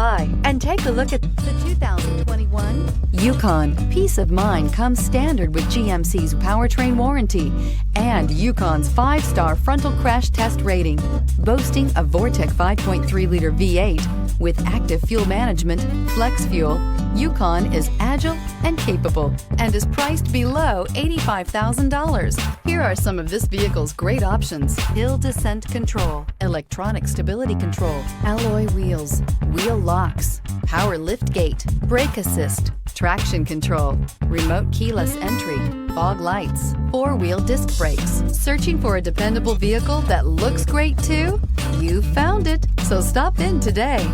by and take a look at the 2021 Yukon. Peace of mind comes standard with GMC's powertrain warranty and Yukon's 5-star frontal crash test rating. Boasting a Vortec 5.3-liter V8 with active fuel management, flex fuel, Yukon is agile and capable and is priced below $85,000. Here are some of this vehicle's great options: hill descent control, electronic stability control, alloy wheels, wheel locks, power lift gate, brake assist, traction control, remote keyless entry, fog lights, 4-wheel disc brakes. Searching for a dependable vehicle that looks great too? You found it, so stop in today.